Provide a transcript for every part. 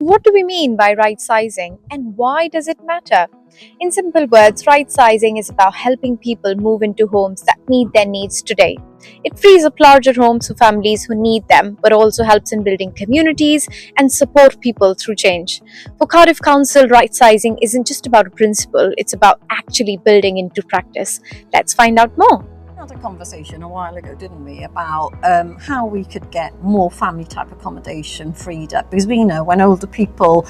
What do we mean by right sizing and why does it matter? In simple words, right sizing is about helping people move into homes that meet their needs today. It frees up larger homes for families who need them, but also helps in building communities and support people through change. For Cardiff Council, right sizing isn't just about a principle, it's about actually building into practice. Let's find out more. We had a conversation a while ago, didn't we, about how we could get more family type accommodation freed up, because we know when older people,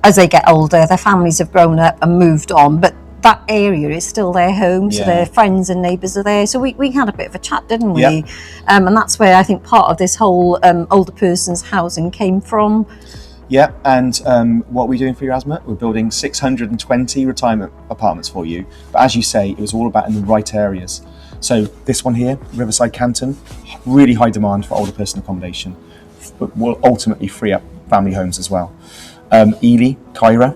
as they get older, their families have grown up and moved on, but that area is still their home, so their friends and neighbours are there. So we had a bit of a chat, didn't we? Yep. And that's where I think part of this whole older person's housing came from. Yeah, and what are we doing for you, Asma? We're building 620 retirement apartments for you. But as you say, it was all about in the right areas. So this one here, Riverside Canton, really high demand for older person accommodation, but will ultimately free up family homes as well. Ely, Kyra,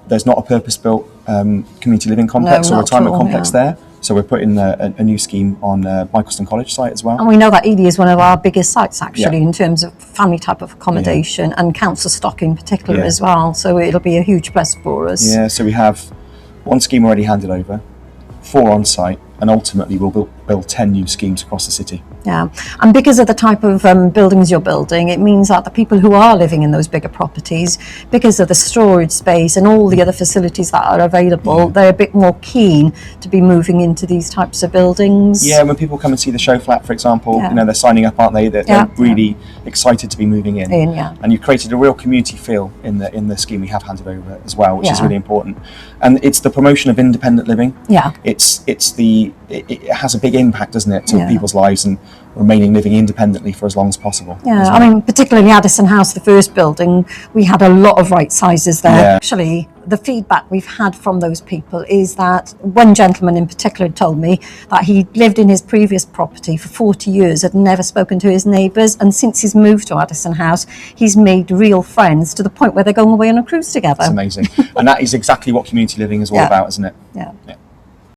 there's not a purpose-built community living complex or retirement complex there. So we're putting a new scheme on Micleston College site as well. And we know that Ely is one of our biggest sites actually in terms of family type of accommodation and council stock in particular as well. So it'll be a huge plus for us. Yeah, so we have one scheme already handed over, 4 on site, and ultimately we'll build 10 new schemes across the city. Yeah, and because of the type of buildings you're building, it means that the people who are living in those bigger properties, because of the storage space and all the other facilities that are available, they're a bit more keen to be moving into these types of buildings. Yeah, when people come and see the show flat, for example, you know, they're signing up, aren't they? They're really excited to be moving in. And you've created a real community feel in the scheme we have handed over as well, which is really important. And it's the promotion of independent living. Yeah. It has a big impact, doesn't it, to people's lives and remaining living independently for as long as possible. Yeah, I mean, particularly Addison House, the first building, we had a lot of right sizes there. Yeah. Actually, the feedback we've had from those people is that one gentleman in particular told me that he lived in his previous property for 40 years, had never spoken to his neighbours, and since he's moved to Addison House, he's made real friends to the point where they're going away on a cruise together. It's amazing. And that is exactly what community living is all about, isn't it? Yeah.